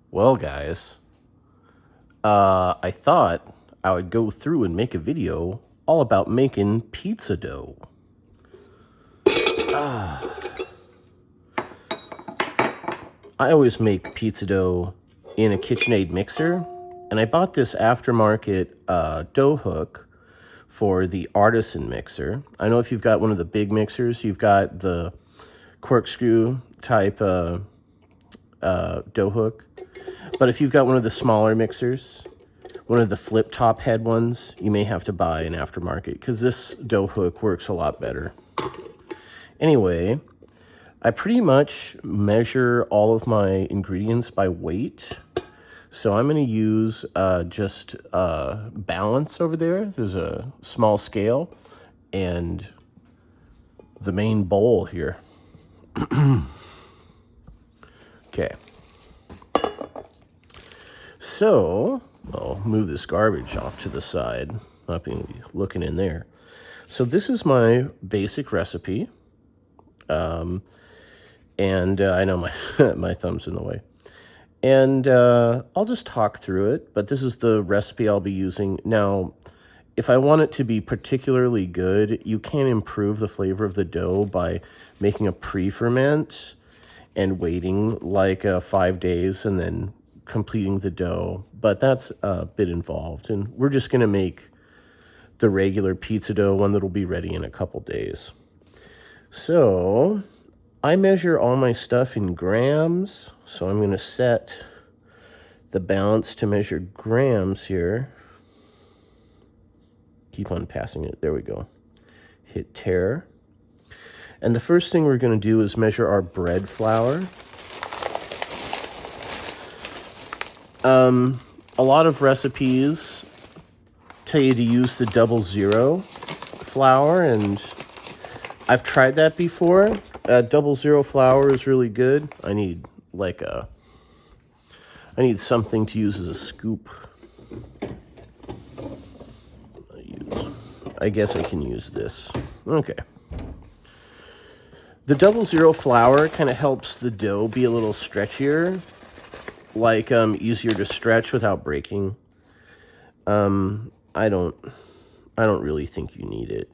Well, guys, I thought I would go through and make a video all about making pizza dough. I always make pizza dough in a KitchenAid mixer, and I bought this aftermarket dough hook for the Artisan mixer. I know if you've got one of the big mixers, you've got the corkscrew type dough hook. But if you've got one of the smaller mixers, one of the flip top head ones, you may have to buy an aftermarket because this dough hook works a lot better. Anyway, I pretty much measure all of my ingredients by weight. So I'm going to use just balance over there. There's a small scale and the main bowl here. Okay. So, I'll move this garbage off to the side. Not being looking in there. So this is my basic recipe. And I know my my thumb's in the way. And I'll just talk through it, but this is the recipe I'll be using. Now, if I want it to be particularly good, you can improve the flavor of the dough by making a pre-ferment and waiting like 5 days and then completing the dough. But that's a bit involved, and we're just going to make the regular pizza dough, one that'll be ready in a couple days. So I measure all my stuff in grams, so I'm going to set the balance to measure grams here. Keep on passing it. There we go. Hit tare. And the first thing we're going to do is measure our bread flour. A lot of recipes tell you to use the 00 flour, and I've tried that before. 00 flour is really good. I need something to use as a scoop. I guess I can use this. Okay. The 00 flour kind of helps the dough be a little stretchier, easier to stretch without breaking. I don't really think you need it.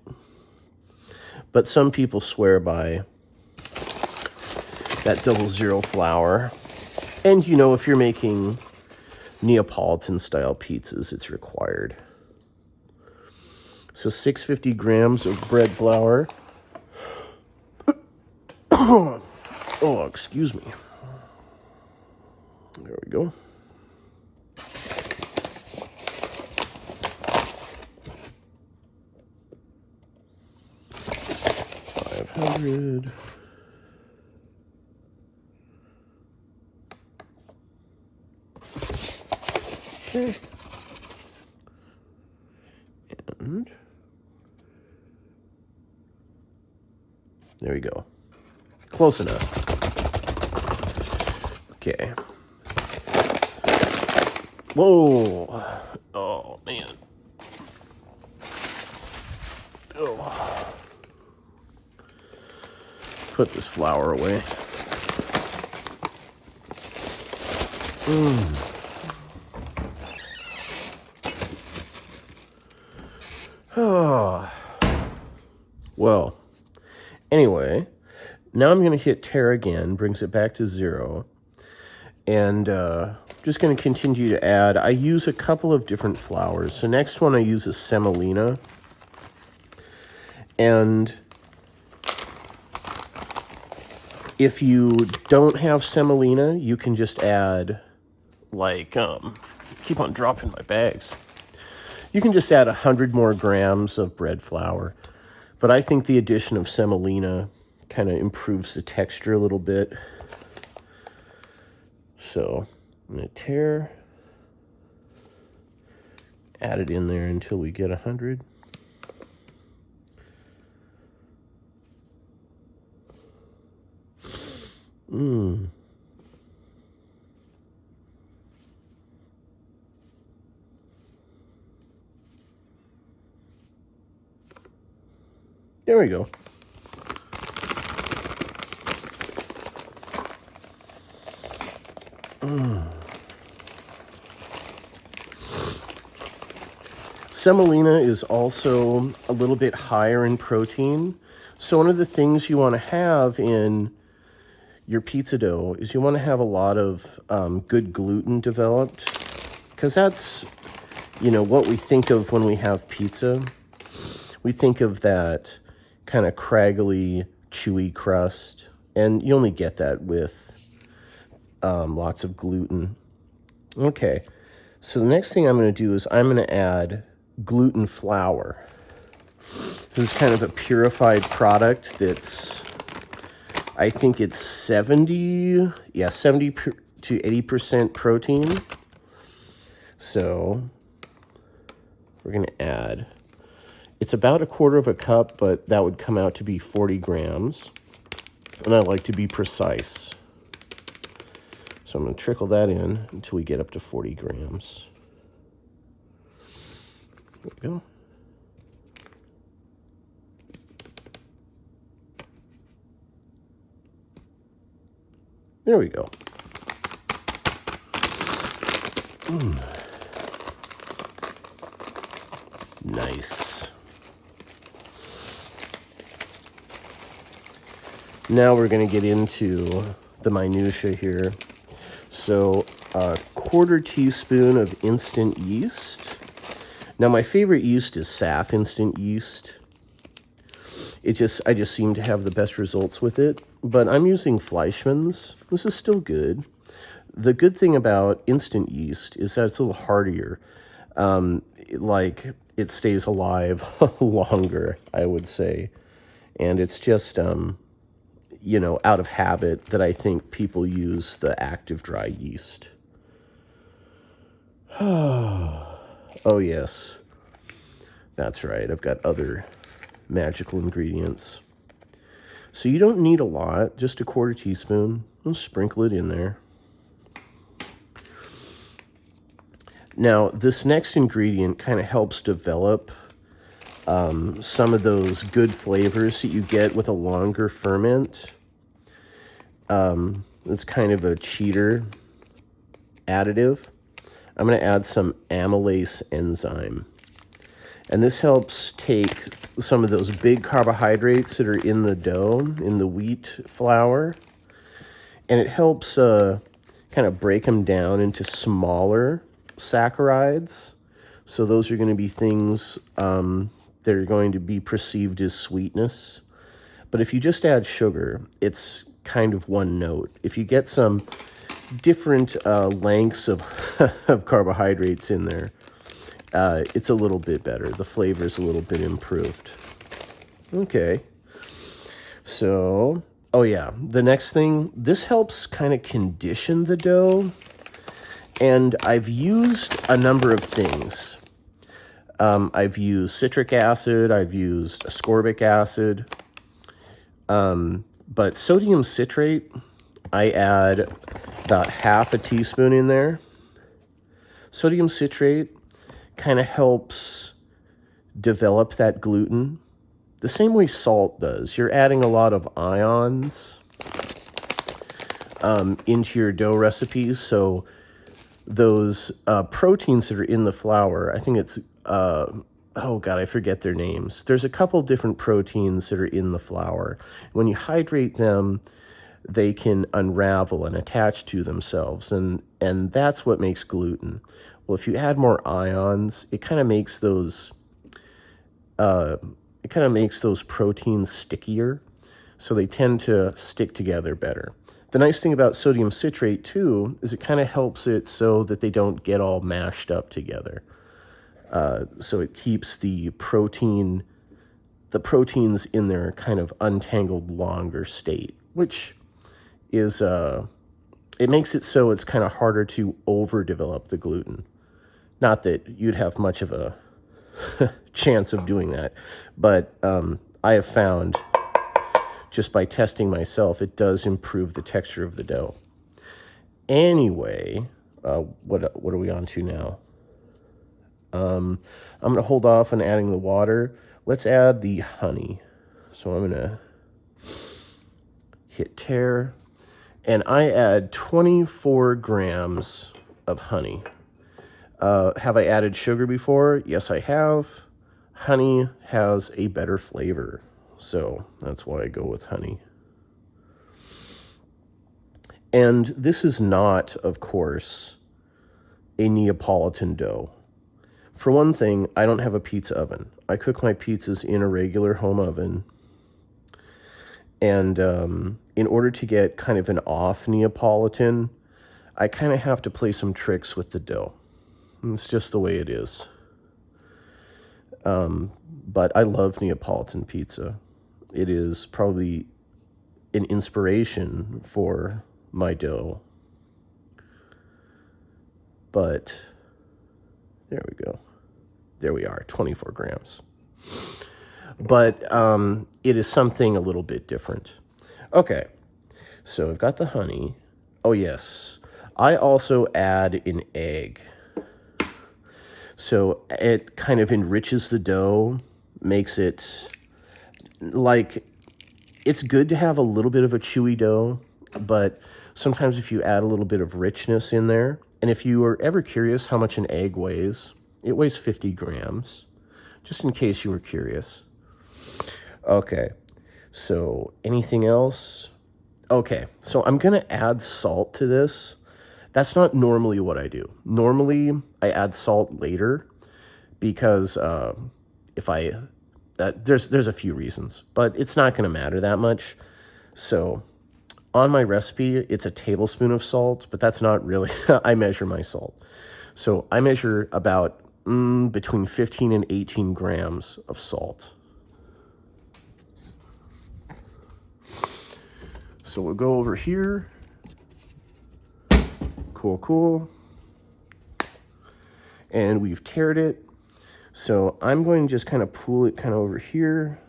But some people swear by that 00 flour. And if you're making Neapolitan style pizzas, it's required. So 650 grams of bread flour. Oh, excuse me. There we go. $500. Okay. And there we go. Close enough. Okay. Whoa. Oh, man. Oh. Put this flour away. Oh. Well, anyway, now I'm going to hit tare again, brings it back to 0. And just going to continue to add. I use a couple of different flours. So next one I use is semolina. And if you don't have semolina, you can just add, keep on dropping my bags. You can just add 100 more grams of bread flour. But I think the addition of semolina kind of improves the texture a little bit. So I'm going to tare. Add it in there until we get 100. There we go. Semolina is also a little bit higher in protein. So one of the things you want to have in your pizza dough is you want to have a lot of good gluten developed, because that's, you know, what we think of when we have pizza. We think of that kind of craggly, chewy crust, and you only get that with lots of gluten. Okay, so the next thing I'm going to do is I'm going to add gluten flour. This is kind of a purified product that's, I think it's 70 to 80% protein. So we're going to add, it's about 1/4 cup, but that would come out to be 40 grams. And I like to be precise. So I'm going to trickle that in until we get up to 40 grams. There we go. There we go. Nice. Now we're going to get into the minutia here. So a 1/4 teaspoon of instant yeast. Now my favorite yeast is SAF instant yeast. I just seem to have the best results with it, but I'm using Fleischmann's. This is still good. The good thing about instant yeast is that it's a little hardier. It stays alive longer, I would say. And it's just, you know, out of habit that I think people use the active dry yeast. Oh, yes. That's right. I've got other magical ingredients. So you don't need a lot, just a 1/4 teaspoon. I'll sprinkle it in there. Now, this next ingredient kind of helps develop some of those good flavors that you get with a longer ferment. It's kind of a cheater additive. I'm going to add some amylase enzyme. And this helps take some of those big carbohydrates that are in the dough, in the wheat flour, and it helps kind of break them down into smaller saccharides. So those are going to be things that are going to be perceived as sweetness. But if you just add sugar, it's kind of one note. If you get some different lengths of, of carbohydrates in there, it's a little bit better. The flavor is a little bit improved. Okay. So, oh yeah, the next thing, this helps kind of condition the dough. And I've used a number of things. I've used citric acid, I've used ascorbic acid, but sodium citrate, I add about 1/2 teaspoon in there. Sodium citrate kind of helps develop that gluten the same way salt does. You're adding a lot of ions into your dough recipes, so those proteins that are in the flour, I think it's, oh God, I forget their names. There's a couple different proteins that are in the flour. When you hydrate them, they can unravel and attach to themselves, and that's what makes gluten. Well, if you add more ions, it kind of makes those proteins stickier, so they tend to stick together better. The nice thing about sodium citrate too is it kind of helps it so that they don't get all mashed up together. So it keeps the proteins in their kind of untangled longer state, which is it makes it so it's kind of harder to overdevelop the gluten. Not that you'd have much of a chance of doing that, but I have found, just by testing myself, it does improve the texture of the dough. Anyway, what are we on to now? I'm going to hold off on adding the water. Let's add the honey. So I'm going to hit tare, and I add 24 grams of honey. Have I added sugar before? Yes, I have. Honey has a better flavor, so that's why I go with honey. And this is not, of course, a Neapolitan dough. For one thing, I don't have a pizza oven. I cook my pizzas in a regular home oven. And in order to get kind of an off Neapolitan, I kind of have to play some tricks with the dough. It's just the way it is. But I love Neapolitan pizza. It is probably an inspiration for my dough. But there we go. There we are, 24 grams. But it is something a little bit different. Okay, so I've got the honey. Oh, yes. I also add an egg. So it kind of enriches the dough, makes it like, it's good to have a little bit of a chewy dough, but sometimes if you add a little bit of richness in there, and if you are ever curious how much an egg weighs, it weighs 50 grams, just in case you were curious. Okay, so anything else? Okay, so I'm going to add salt to this. That's not normally what I do. Normally, I add salt later because there's a few reasons, but it's not going to matter that much. So on my recipe, it's a tablespoon of salt, but that's not really, I measure my salt. So I measure about between 15 and 18 grams of salt. So we'll go over here. Cool. And we've tared it. So I'm going to just kind of pull it kind of over here.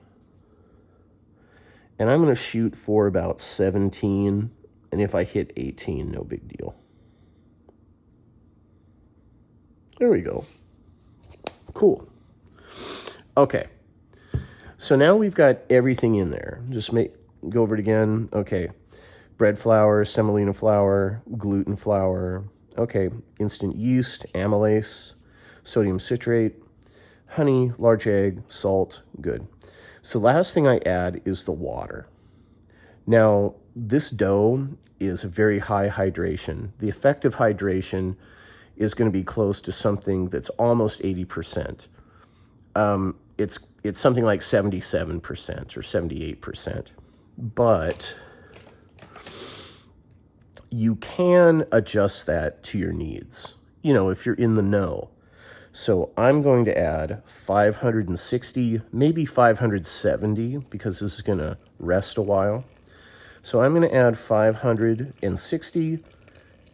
And I'm going to shoot for about 17. And if I hit 18, no big deal. There we go. Cool. Okay. So now we've got everything in there. Just go over it again. Okay. Bread flour, semolina flour, gluten flour. Okay. Instant yeast, amylase, sodium citrate, honey, large egg, salt. Good. So the last thing I add is the water. Now, this dough is very high hydration. The effective hydration is going to be close to something that's almost 80%. It's something like 77% or 78%. But you can adjust that to your needs, if you're in the know. So I'm going to add 560, maybe 570, because this is going to rest a while. So I'm going to add 560.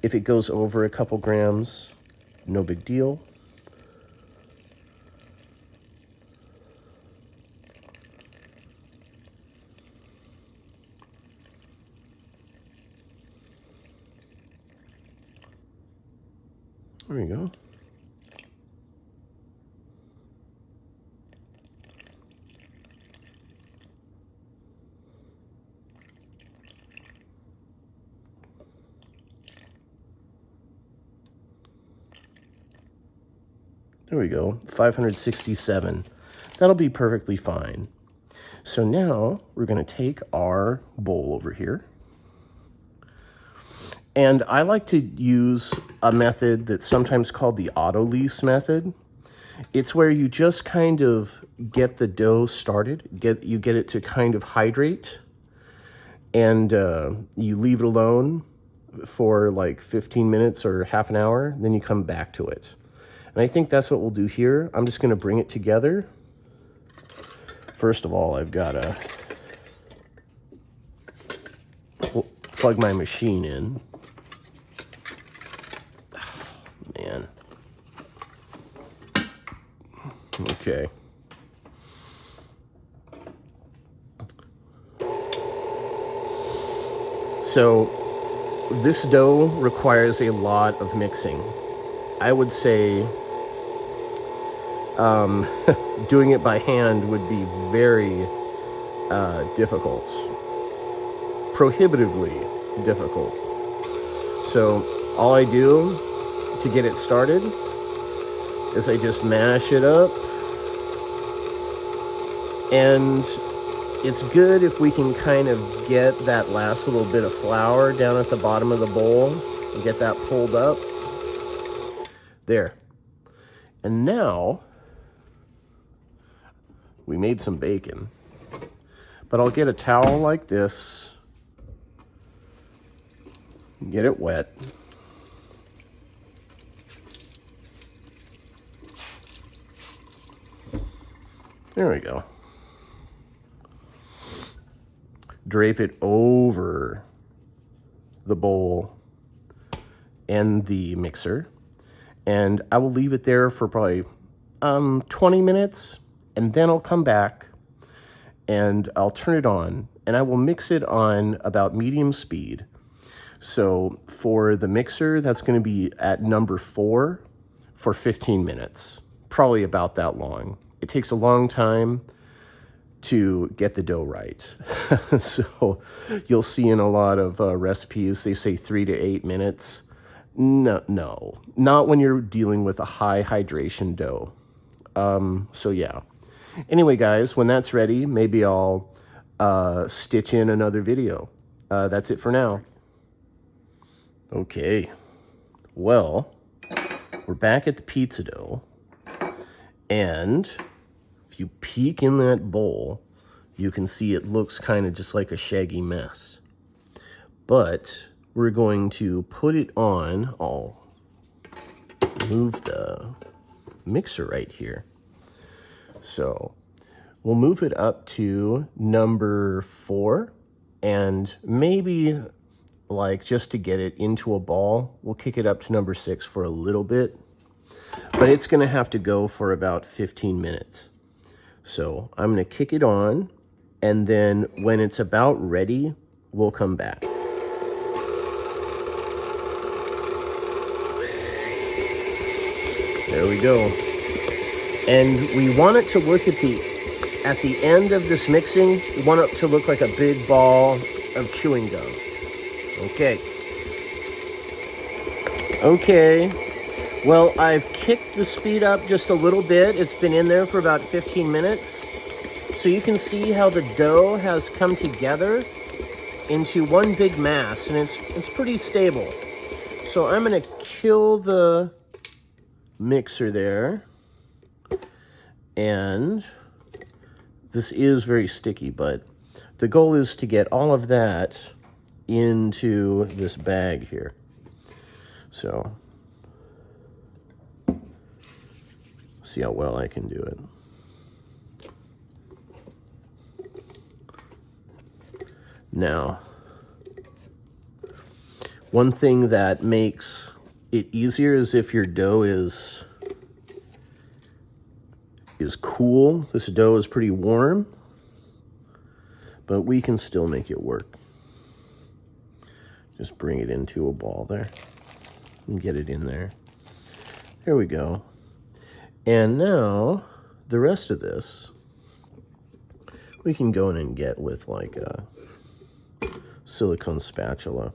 If it goes over a couple grams, no big deal. There we go. There we go, 567. That'll be perfectly fine. So now we're going to take our bowl over here. And I like to use a method that's sometimes called the auto-lease method. It's where you just kind of get the dough started, you get it to kind of hydrate, and you leave it alone for like 15 minutes or half an hour, then you come back to it. And I think that's what we'll do here. I'm just going to bring it together. First of all, I've got to plug my machine in. Oh, man. Okay. So this dough requires a lot of mixing. I would say doing it by hand would be very difficult, prohibitively difficult. So all I do to get it started is I just mash it up. And it's good if we can kind of get that last little bit of flour down at the bottom of the bowl and get that pulled up. There. And now, we made some bacon. But I'll get a towel like this, get it wet. There we go. Drape it over the bowl and the mixer. And I will leave it there for probably 20 minutes. And then I'll come back and I'll turn it on. And I will mix it on about medium speed. So for the mixer, that's going to be at number 4 for 15 minutes. Probably about that long. It takes a long time to get the dough right. So you'll see in a lot of recipes, they say 3 to 8 minutes. No, not when you're dealing with a high hydration dough. So yeah. Anyway, guys, when that's ready, maybe I'll stitch in another video. That's it for now. Okay. Well, we're back at the pizza dough. And if you peek in that bowl, you can see it looks kind of just like a shaggy mess. But we're going to put it on. I'll move the mixer right here. So we'll move it up to number 4, and maybe like just to get it into a ball, we'll kick it up to number 6 for a little bit. But it's going to have to go for about 15 minutes. So I'm going to kick it on, and then when it's about ready, we'll come back. There we go. And we want it to look at the end of this mixing, we want it to look like a big ball of chewing gum. Okay. Okay. Well, I've kicked the speed up just a little bit. It's been in there for about 15 minutes. So you can see how the dough has come together into one big mass, and it's pretty stable. So I'm going to kill the mixer there. And this is very sticky, but the goal is to get all of that into this bag here. So see how well I can do it. Now, one thing that makes it easier is if your dough is cool. This dough is pretty warm, but we can still make it work. Just bring it into a ball there and get it in there. There we go. And now the rest of this we can go in and get with like a silicone spatula.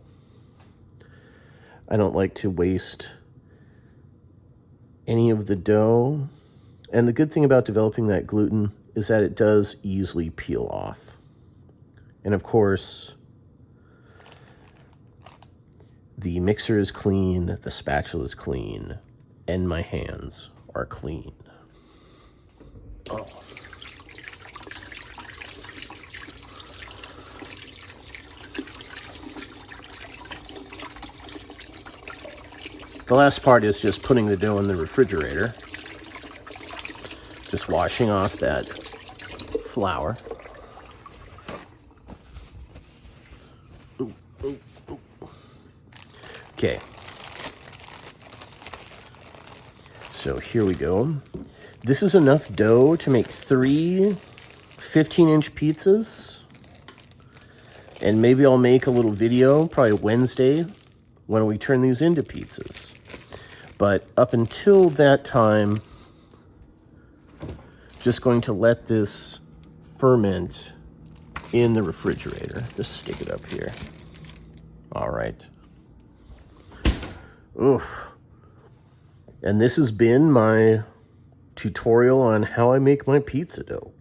I don't like to waste any of the dough. And the good thing about developing that gluten is that it does easily peel off. And of course, the mixer is clean, the spatula is clean, and my hands are clean. Oh. The last part is just putting the dough in the refrigerator. Just washing off that flour. Ooh, ooh, ooh. Okay. So here we go. This is enough dough to make 3 15-inch pizzas. And maybe I'll make a little video, probably Wednesday, when we turn these into pizzas. But up until that time, just going to let this ferment in the refrigerator. Just stick it up here. All right. Oof. And this has been my tutorial on how I make my pizza dough.